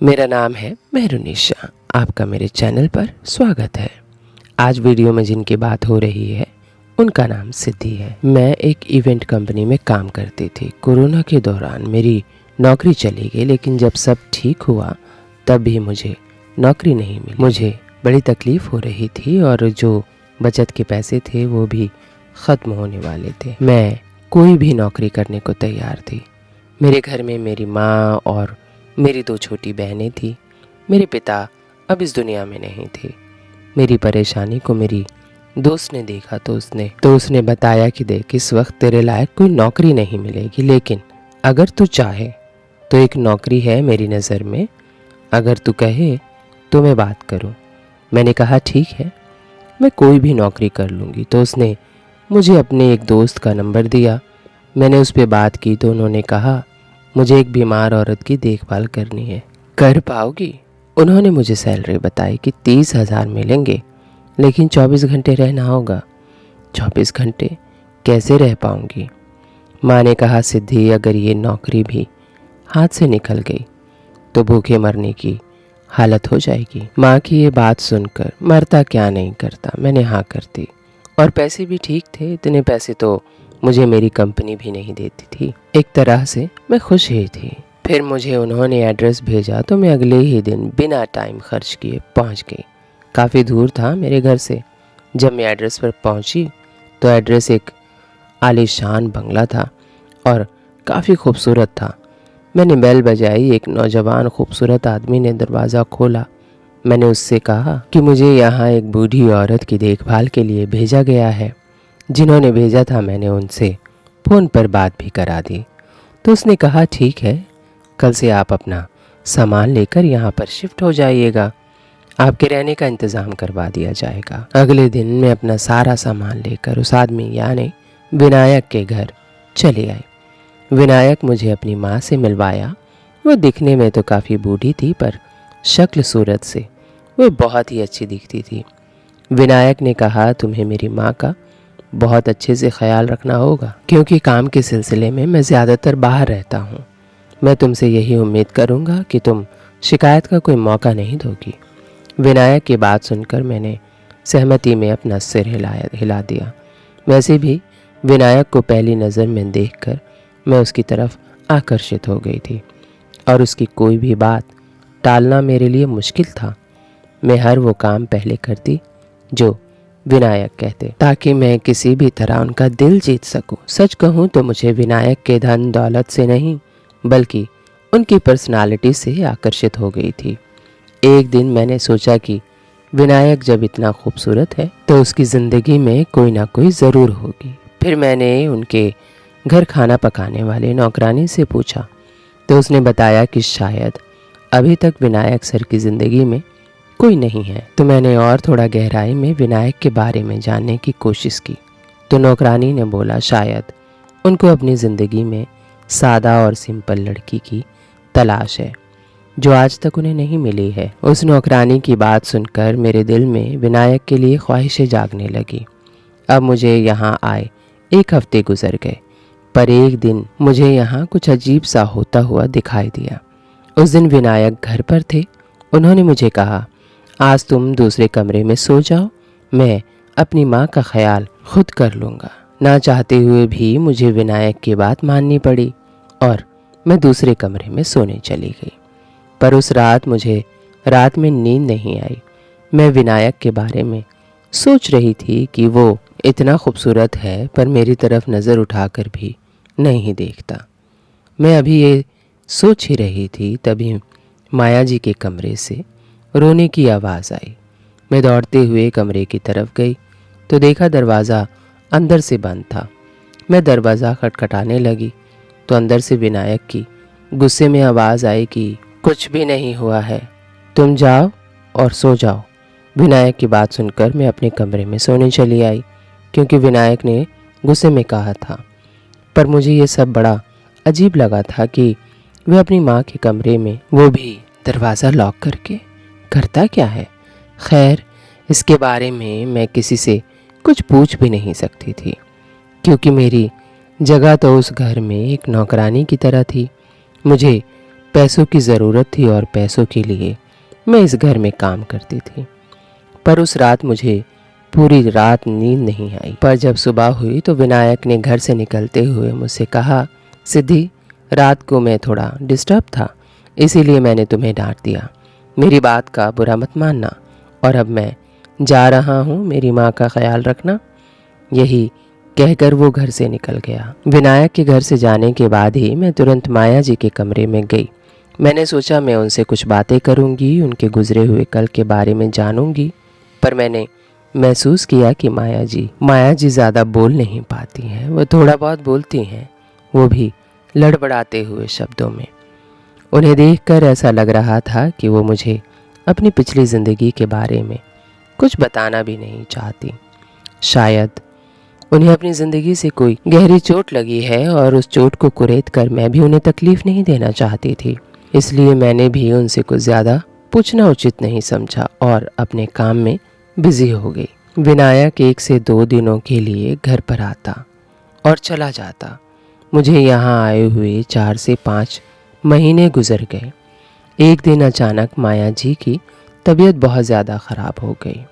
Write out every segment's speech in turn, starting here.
मेरा नाम है मेहरुनिशा। आपका मेरे चैनल पर स्वागत है। आज वीडियो में जिनकी बात हो रही है उनका नाम सिद्धि है। मैं एक इवेंट कंपनी में काम करती थी। कोरोना के दौरान मेरी नौकरी चली गई, लेकिन जब सब ठीक हुआ तब भी मुझे नौकरी नहीं मिली। मुझे बड़ी तकलीफ़ हो रही थी और जो बचत के पैसे थे वो भी ख़त्म होने वाले थे। मैं कोई भी नौकरी करने को तैयार थी। मेरे घर में मेरी माँ और मेरी 2 छोटी बहनें थी। मेरे पिता अब इस दुनिया में नहीं थे। मेरी परेशानी को मेरी दोस्त ने देखा तो उसने बताया कि देख, इस वक्त तेरे लायक कोई नौकरी नहीं मिलेगी, लेकिन अगर तू चाहे तो एक नौकरी है मेरी नज़र में, अगर तू कहे तो मैं बात करूं। मैंने कहा ठीक है, मैं कोई भी नौकरी कर लूँगी। तो उसने मुझे अपने एक दोस्त का नंबर दिया। मैंने उस पर बात की तो उन्होंने कहा मुझे एक बीमार औरत की देखभाल करनी है, कर पाओगी? उन्होंने मुझे सैलरी बताई कि 30,000 मिलेंगे, लेकिन 24 घंटे रहना होगा। 24 घंटे कैसे रह पाऊंगी? माँ ने कहा सिद्धि, अगर ये नौकरी भी हाथ से निकल गई तो भूखे मरने की हालत हो जाएगी। माँ की ये बात सुनकर मरता क्या नहीं करता, मैंने हाँ कर दी। और पैसे भी ठीक थे। इतने पैसे तो मुझे मेरी कंपनी भी नहीं देती थी। एक तरह से मैं खुश ही थी। फिर मुझे उन्होंने एड्रेस भेजा तो मैं अगले ही दिन बिना टाइम खर्च किए पहुंच गई। काफ़ी दूर था मेरे घर से। जब मैं एड्रेस पर पहुंची तो एड्रेस एक आलीशान बंगला था और काफ़ी खूबसूरत था। मैंने बेल बजाई। एक नौजवान खूबसूरत आदमी ने दरवाज़ा खोला। मैंने उससे कहा कि मुझे यहाँ एक बूढ़ी औरत की देखभाल के लिए भेजा गया है। जिन्होंने भेजा था मैंने उनसे फ़ोन पर बात भी करा दी। तो उसने कहा ठीक है, कल से आप अपना सामान लेकर यहाँ पर शिफ्ट हो जाइएगा, आपके रहने का इंतज़ाम करवा दिया जाएगा। अगले दिन मैं अपना सारा सामान लेकर उस आदमी यानी विनायक के घर चली आई। विनायक मुझे अपनी माँ से मिलवाया। वो दिखने में तो काफ़ी बूढ़ी थी, पर शक्ल सूरत से वो बहुत ही अच्छी दिखती थी। विनायक ने कहा तुम्हें मेरी माँ का बहुत अच्छे से ख्याल रखना होगा, क्योंकि काम के सिलसिले में मैं ज़्यादातर बाहर रहता हूँ। मैं तुमसे यही उम्मीद करूँगा कि तुम शिकायत का कोई मौका नहीं दोगी। विनायक की बात सुनकर मैंने सहमति में अपना सिर हिला दिया। वैसे भी विनायक को पहली नज़र में देखकर मैं उसकी तरफ आकर्षित हो गई थी और उसकी कोई भी बात टालना मेरे लिए मुश्किल था। मैं हर वो काम पहले करती जो विनायक कहते, ताकि मैं किसी भी तरह उनका दिल जीत सकूं। सच कहूं तो मुझे विनायक के धन दौलत से नहीं, बल्कि उनकी पर्सनालिटी से आकर्षित हो गई थी। एक दिन मैंने सोचा कि विनायक जब इतना खूबसूरत है तो उसकी ज़िंदगी में कोई ना कोई ज़रूर होगी। फिर मैंने उनके घर खाना पकाने वाले नौकरानी से पूछा तो उसने बताया कि शायद अभी तक विनायक सर की ज़िंदगी में कोई नहीं है। तो मैंने और थोड़ा गहराई में विनायक के बारे में जानने की कोशिश की तो नौकरानी ने बोला शायद उनको अपनी ज़िंदगी में सादा और सिंपल लड़की की तलाश है, जो आज तक उन्हें नहीं मिली है। उस नौकरानी की बात सुनकर मेरे दिल में विनायक के लिए ख्वाहिशें जागने लगी। अब मुझे यहाँ आए 1 हफ्ते गुजर गए, पर एक दिन मुझे यहाँ कुछ अजीब सा होता हुआ दिखाई दिया। उस दिन विनायक घर पर थे। उन्होंने मुझे कहा आज तुम दूसरे कमरे में सो जाओ, मैं अपनी माँ का ख्याल खुद कर लूँगा। ना चाहते हुए भी मुझे विनायक की बात माननी पड़ी और मैं दूसरे कमरे में सोने चली गई। पर उस रात मुझे रात में नींद नहीं आई। मैं विनायक के बारे में सोच रही थी कि वो इतना खूबसूरत है, पर मेरी तरफ नज़र उठाकर भी नहीं देखता। मैं अभी ये सोच ही रही थी, तभी माया जी के कमरे से रोने की आवाज़ आई। मैं दौड़ते हुए कमरे की तरफ गई तो देखा दरवाज़ा अंदर से बंद था। मैं दरवाज़ा खटखटाने लगी तो अंदर से विनायक की गुस्से में आवाज़ आई कि कुछ भी नहीं हुआ है, तुम जाओ और सो जाओ। विनायक की बात सुनकर मैं अपने कमरे में सोने चली आई, क्योंकि विनायक ने गुस्से में कहा था। पर मुझे ये सब बड़ा अजीब लगा था कि वह अपनी माँ के कमरे में, वो भी दरवाज़ा लॉक करके, करता क्या है। खैर, इसके बारे में मैं किसी से कुछ पूछ भी नहीं सकती थी, क्योंकि मेरी जगह तो उस घर में एक नौकरानी की तरह थी। मुझे पैसों की ज़रूरत थी और पैसों के लिए मैं इस घर में काम करती थी। पर उस रात मुझे पूरी रात नींद नहीं आई। पर जब सुबह हुई तो विनायक ने घर से निकलते हुए मुझसे कहा, सिद्धि, रात को मैं थोड़ा डिस्टर्ब था, इसीलिए मैंने तुम्हें डांट दिया। मेरी बात का बुरा मत मानना, और अब मैं जा रहा हूँ, मेरी माँ का ख्याल रखना। यही कहकर वो घर से निकल गया। विनायक के घर से जाने के बाद ही मैं तुरंत माया जी के कमरे में गई। मैंने सोचा मैं उनसे कुछ बातें करूंगी, उनके गुजरे हुए कल के बारे में जानूंगी। पर मैंने महसूस किया कि माया जी ज़्यादा बोल नहीं पाती हैं। वो थोड़ा बहुत बोलती हैं, वो भी लड़बड़ाते हुए शब्दों में। उन्हें देखकर ऐसा लग रहा था कि वो मुझे अपनी पिछली ज़िंदगी के बारे में कुछ बताना भी नहीं चाहती। शायद उन्हें अपनी ज़िंदगी से कोई गहरी चोट लगी है और उस चोट को कुरेद कर मैं भी उन्हें तकलीफ़ नहीं देना चाहती थी। इसलिए मैंने भी उनसे कुछ ज़्यादा पूछना उचित नहीं समझा और अपने काम में बिजी हो गई। विनायक 1 से 2 दिनों के लिए घर पर आता और चला जाता। मुझे यहाँ आए हुए 4 से 5 महीने गुजर गए। एक दिन अचानक माया जी की तबीयत बहुत ज़्यादा ख़राब हो गई।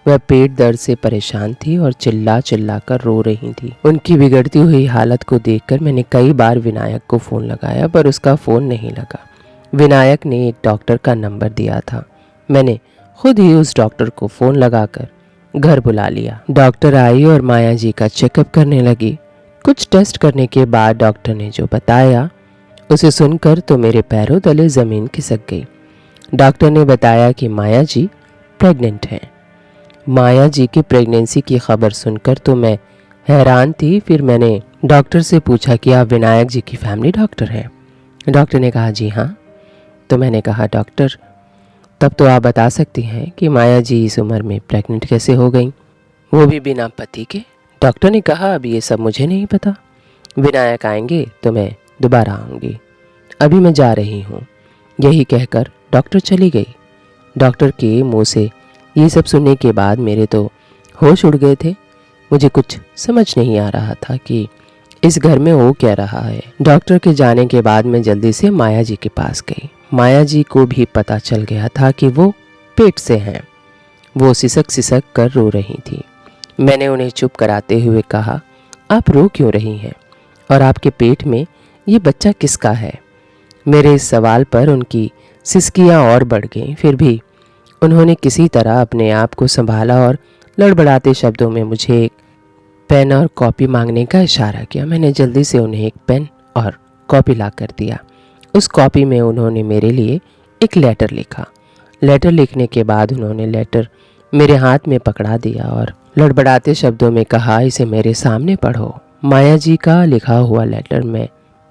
वह पेट दर्द से परेशान थी और चिल्ला चिल्ला कर रो रही थी। उनकी बिगड़ती हुई हालत को देखकर मैंने कई बार विनायक को फ़ोन लगाया, पर उसका फ़ोन नहीं लगा। विनायक ने एक डॉक्टर का नंबर दिया था। मैंने खुद ही उस डॉक्टर को फ़ोन लगाकर घर बुला लिया। डॉक्टर आई और माया जी का चेकअप करने लगी। कुछ टेस्ट करने के बाद डॉक्टर ने जो बताया उसे सुनकर तो मेरे पैरों तले ज़मीन खिसक गई। डॉक्टर ने बताया कि माया जी प्रेग्नेंट हैं। माया जी की प्रेगनेंसी की खबर सुनकर तो मैं हैरान थी। फिर मैंने डॉक्टर से पूछा कि आप विनायक जी की फैमिली डॉक्टर हैं? डॉक्टर ने कहा जी हाँ। तो मैंने कहा डॉक्टर, तब तो आप बता सकती हैं कि माया जी इस उम्र में प्रेग्नेंट कैसे हो गई, वो भी बिना पति के? डॉक्टर ने कहा अब ये सब मुझे नहीं पता, विनायक आएंगे तो मैं दोबारा आऊँगी, अभी मैं जा रही हूँ। यही कहकर डॉक्टर चली गई। डॉक्टर के मुंह से ये सब सुनने के बाद मेरे तो होश उड़ गए थे। मुझे कुछ समझ नहीं आ रहा था कि इस घर में हो क्या रहा है। डॉक्टर के जाने के बाद मैं जल्दी से माया जी के पास गई। माया जी को भी पता चल गया था कि वो पेट से हैं। वो सिसक सिसक कर रो रही थी। मैंने उन्हें चुप कराते हुए कहा, आप रो क्यों रही हैं और आपके पेट में ये बच्चा किसका है? मेरे इस सवाल पर उनकी सिसकियां और बढ़ गईं। फिर भी उन्होंने किसी तरह अपने आप को संभाला और लड़बड़ाते शब्दों में मुझे एक पेन और कॉपी मांगने का इशारा किया। मैंने जल्दी से उन्हें एक पेन और कॉपी ला कर दिया। उस कॉपी में उन्होंने मेरे लिए एक लेटर लिखा। लेटर लिखने के बाद उन्होंने लेटर मेरे हाथ में पकड़ा दिया और लड़बड़ाते शब्दों में कहा, इसे मेरे सामने पढ़ो। माया जी का लिखा हुआ लेटर मैं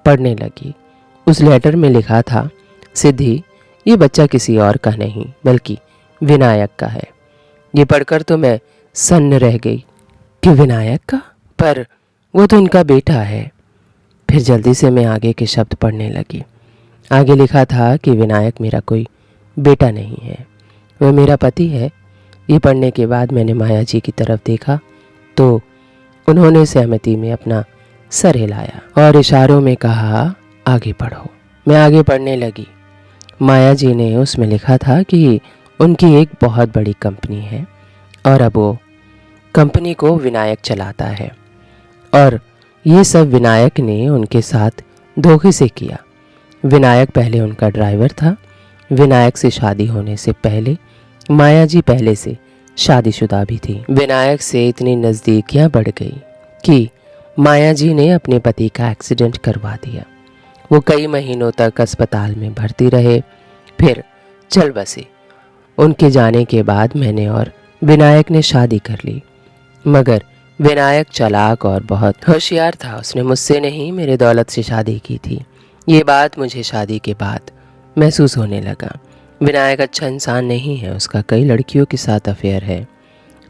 पढ़ने लगी। उस लेटर में लिखा था, सिद्धि, ये बच्चा किसी और का नहीं बल्कि विनायक का है। ये पढ़कर तो मैं सन्न रह गई कि विनायक का, पर वो तो उनका बेटा है। फिर जल्दी से मैं आगे के शब्द पढ़ने लगी। आगे लिखा था कि विनायक मेरा कोई बेटा नहीं है, वह मेरा पति है। ये पढ़ने के बाद मैंने माया जी की तरफ देखा तो उन्होंने सहमति में अपना सर हिलाया और इशारों में कहा, आगे पढ़ो। मैं आगे पढ़ने लगी। माया जी ने उसमें लिखा था कि उनकी एक बहुत बड़ी कंपनी है और अब वो कंपनी को विनायक चलाता है और ये सब विनायक ने उनके साथ धोखे से किया। विनायक पहले उनका ड्राइवर था। विनायक से शादी होने से पहले माया जी पहले से शादीशुदा भी थी। विनायक से इतनी नज़दीकियां बढ़ गई कि माया जी ने अपने पति का एक्सीडेंट करवा दिया। वो कई महीनों तक अस्पताल में भर्ती रहे, फिर चल बसे। उनके जाने के बाद मैंने और विनायक ने शादी कर ली। मगर विनायक चालाक और बहुत होशियार था। उसने मुझसे नहीं, मेरे दौलत से शादी की थी। ये बात मुझे शादी के बाद महसूस होने लगा। विनायक अच्छा इंसान नहीं है, उसका कई लड़कियों के साथ अफेयर है।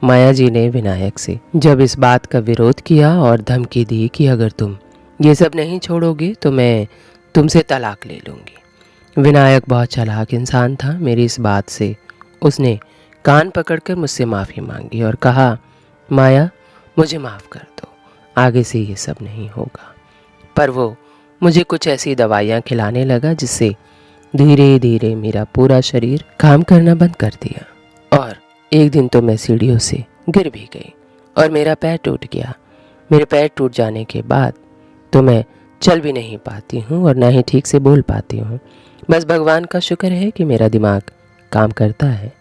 माया जी ने विनायक से जब इस बात का विरोध किया और धमकी दी कि अगर तुम ये सब नहीं छोड़ोगे तो मैं तुमसे तलाक ले लूँगी। विनायक बहुत चालाक इंसान था। मेरी इस बात से उसने कान पकड़कर मुझसे माफ़ी मांगी और कहा, माया, मुझे माफ़ कर दो, आगे से ये सब नहीं होगा। पर वो मुझे कुछ ऐसी दवाइयाँ खिलाने लगा जिससे धीरे धीरे मेरा पूरा शरीर काम करना बंद कर दिया और एक दिन तो मैं सीढ़ियों से गिर भी गई और मेरा पैर टूट गया। मेरे पैर टूट जाने के बाद तो मैं चल भी नहीं पाती हूँ और ना ही ठीक से बोल पाती हूँ। बस भगवान का शुक्र है कि मेरा दिमाग काम करता है।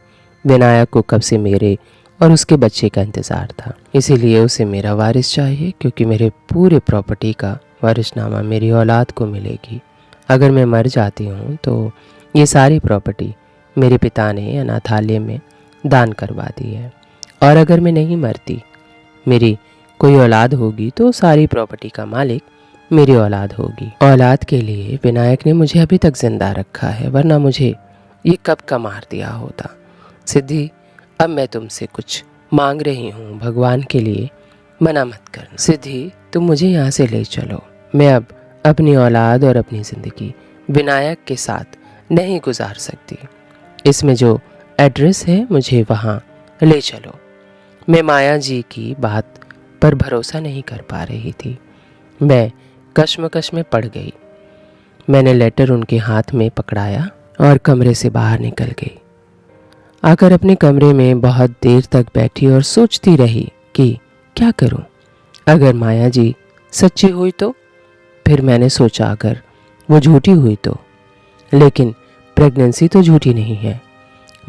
विनायक को कब से मेरे और उसके बच्चे का इंतज़ार था, इसीलिए उसे मेरा वारिस चाहिए, क्योंकि मेरे पूरे प्रॉपर्टी का वारिसनामा मेरी औलाद को मिलेगी। अगर मैं मर जाती हूँ तो ये सारी प्रॉपर्टी मेरे पिता ने अनाथालय में दान करवा दी है, और अगर मैं नहीं मरती, मेरी कोई औलाद होगी तो सारी प्रॉपर्टी का मालिक मेरी औलाद होगी। औलाद के लिए विनायक ने मुझे अभी तक जिंदा रखा है, वरना मुझे ये कब का मार दिया होता। सिद्धि, अब मैं तुमसे कुछ मांग रही हूँ, भगवान के लिए मना मत करना। सिद्धि, तुम मुझे यहाँ से ले चलो। मैं अब अपनी औलाद और अपनी ज़िंदगी विनायक के साथ नहीं गुजार सकती। इसमें जो एड्रेस है, मुझे वहाँ ले चलो। मैं माया जी की बात पर भरोसा नहीं कर पा रही थी। मैं कश्मकश में पड़ गई। मैंने लेटर उनके हाथ में पकड़ाया और कमरे से बाहर निकल गई। आकर अपने कमरे में बहुत देर तक बैठी और सोचती रही कि क्या करूं। अगर माया जी सच्ची हुई तो? फिर मैंने सोचा अगर वो झूठी हुई तो? लेकिन प्रेगनेंसी तो झूठी नहीं है।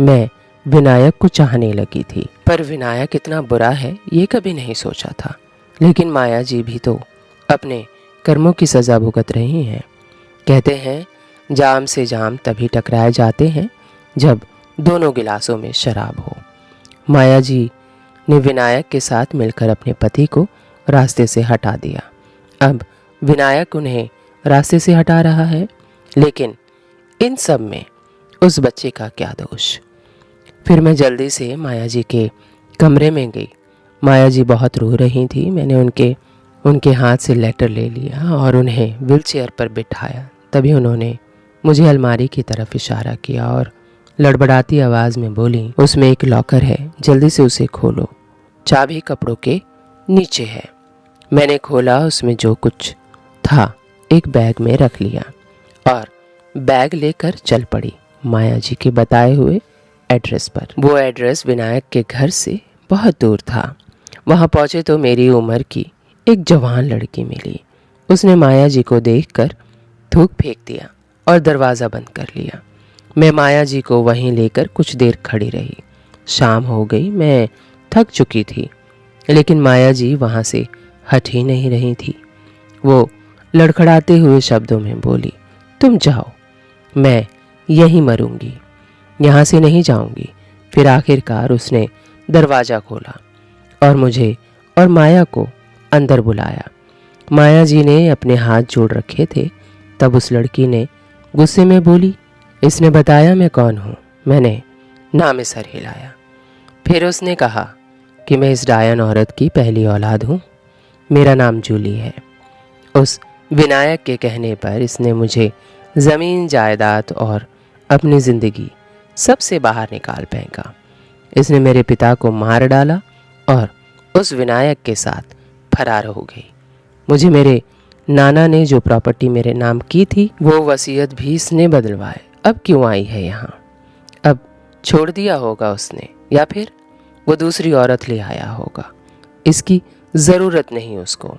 मैं विनायक को चाहने लगी थी, पर विनायक इतना बुरा है ये कभी नहीं सोचा था। लेकिन माया जी भी तो अपने कर्मों की सज़ा भुगत रही हैं। कहते हैं जाम से जाम तभी टकराए जाते हैं जब दोनों गिलासों में शराब हो। माया जी ने विनायक के साथ मिलकर अपने पति को रास्ते से हटा दिया। अब विनायक उन्हें रास्ते से हटा रहा है, लेकिन इन सब में उस बच्चे का क्या दोष। फिर मैं जल्दी से माया जी के कमरे में गई। माया जी बहुत रो रही थी। मैंने उनके हाथ से लेटर ले लिया और उन्हें व्हीलचेयर पर बिठाया। तभी उन्होंने मुझे अलमारी की तरफ इशारा किया और लड़बड़ाती आवाज़ में बोली, उसमें एक लॉकर है, जल्दी से उसे खोलो, चाबी कपड़ों के नीचे है। मैंने खोला, उसमें जो कुछ था एक बैग में रख लिया और बैग लेकर चल पड़ी माया जी के बताए हुए एड्रेस पर। वो एड्रेस विनायक के घर से बहुत दूर था। वहाँ पहुँचे तो मेरी उम्र की एक जवान लड़की मिली। उसने माया जी को देखकर थूक फेंक दिया और दरवाज़ा बंद कर लिया। मैं माया जी को वहीं लेकर कुछ देर खड़ी रही। शाम हो गई, मैं थक चुकी थी, लेकिन माया जी वहाँ से हट ही नहीं रही थी। वो लड़खड़ाते हुए शब्दों में बोली, तुम जाओ, मैं यहीं मरूंगी, यहाँ से नहीं जाऊंगी। फिर आखिरकार उसने दरवाज़ा खोला और मुझे और माया को अंदर बुलाया। माया जी ने अपने हाथ जोड़ रखे थे। तब उस लड़की ने गुस्से में बोली, इसने बताया मैं कौन हूँ? मैंने नाम सर हिलाया। फिर उसने कहा कि मैं इस डायन औरत की पहली औलाद हूँ। मेरा नाम जूली है। उस विनायक के कहने पर इसने मुझे ज़मीन जायदाद और अपनी ज़िंदगी सबसे बाहर निकाल फेंका। इसने मेरे पिता को मार डाला और उस विनायक के साथ फरार हो गई। मुझे मेरे नाना ने जो प्रॉपर्टी मेरे नाम की थी वो वसीयत भी इसने बदलवाए। अब क्यों आई है यहाँ? अब छोड़ दिया होगा उसने, या फिर वो दूसरी औरत ले आया होगा। इसकी ज़रूरत नहीं उसको।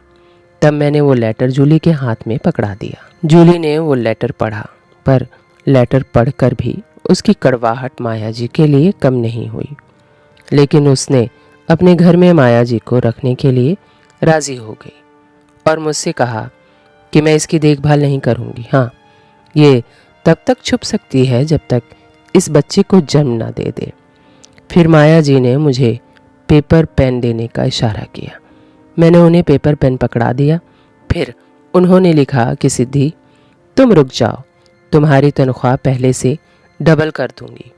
तब मैंने वो लेटर जूली के हाथ में पकड़ा दिया। जूली ने वो लेटर पढ़ा, पर लेटर पढ़कर भी उसकी कड़वाहट माया जी के लिए कम नहीं हुई। लेकिन उसने अपने घर में माया जी को रखने के लिए राज़ी हो गई और मुझसे कहा कि मैं इसकी देखभाल नहीं करूँगी। हाँ, ये तब तक छुप सकती है जब तक इस बच्चे को जन्म ना दे दे। फिर माया जी ने मुझे पेपर पेन देने का इशारा किया। मैंने उन्हें पेपर पेन पकड़ा दिया। फिर उन्होंने लिखा कि सिद्धि, तुम रुक जाओ, तुम्हारी तनख्वाह पहले से डबल कर दूंगी।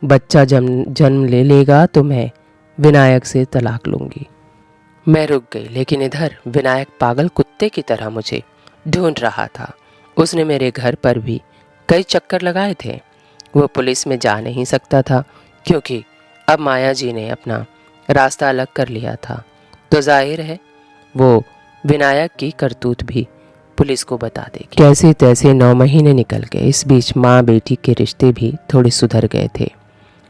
बच्चा जन्म ले लेगा तो मैं विनायक से तलाक लूँगी। मैं रुक गई, लेकिन इधर विनायक पागल कुत्ते की तरह मुझे ढूंढ रहा था। उसने मेरे घर पर भी कई चक्कर लगाए थे। वो पुलिस में जा नहीं सकता था, क्योंकि अब माया जी ने अपना रास्ता अलग कर लिया था। तो जाहिर है वो विनायक की करतूत भी पुलिस को बता देगी। कैसे तैसे 9 महीने निकल गए। इस बीच माँ बेटी के रिश्ते भी थोड़े सुधर गए थे।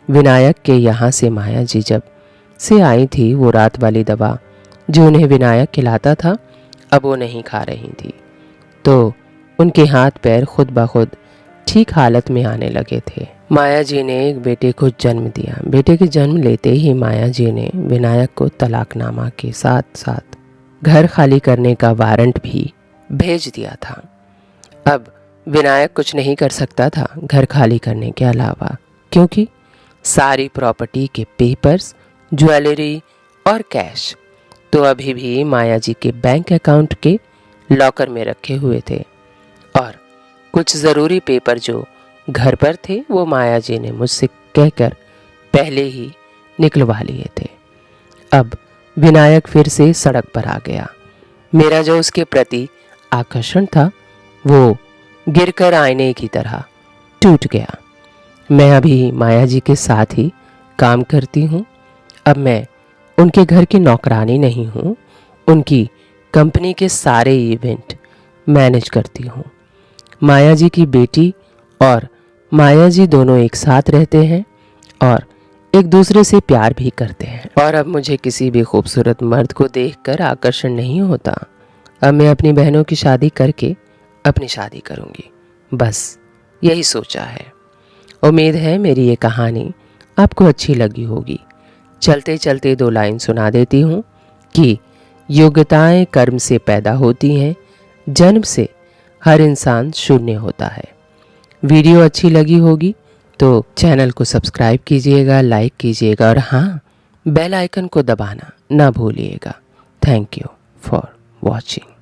विनायक के यहाँ से माया जी जब से आई थी, वो रात वाली दवा जो उन्हें विनायक खिलाता था अब वो नहीं खा रही थी, तो उनके हाथ पैर खुद ब खुद ठीक हालत में आने लगे थे। माया जी ने एक बेटे को जन्म दिया। बेटे के जन्म लेते ही माया जी ने विनायक को तलाकनामा के साथ साथ घर खाली करने का वारंट भी भेज दिया था। अब विनायक कुछ नहीं कर सकता था घर खाली करने के अलावा, क्योंकि सारी प्रॉपर्टी के पेपर्स, ज्वेलरी और कैश तो अभी भी माया जी के बैंक अकाउंट के लॉकर में रखे हुए थे, और कुछ ज़रूरी पेपर जो घर पर थे वो माया जी ने मुझसे कहकर पहले ही निकलवा लिए थे। अब विनायक फिर से सड़क पर आ गया। मेरा जो उसके प्रति आकर्षण था वो गिरकर आईने की तरह टूट गया। मैं अभी माया जी के साथ ही काम करती हूँ। अब मैं उनके घर की नौकरानी नहीं हूँ, उनकी कंपनी के सारे इवेंट मैनेज करती हूँ। माया जी की बेटी और माया जी दोनों एक साथ रहते हैं और एक दूसरे से प्यार भी करते हैं। और अब मुझे किसी भी खूबसूरत मर्द को देखकर आकर्षण नहीं होता। अब मैं अपनी बहनों की शादी करके अपनी शादी करूँगी, बस यही सोचा है। उम्मीद है मेरी ये कहानी आपको अच्छी लगी होगी। चलते चलते 2 लाइन सुना देती हूँ कि योग्यताएं कर्म से पैदा होती हैं, जन्म से हर इंसान शून्य होता है। वीडियो अच्छी लगी होगी तो चैनल को सब्सक्राइब कीजिएगा, लाइक कीजिएगा और हाँ, बेल आइकन को दबाना ना भूलिएगा। Thank you for watching.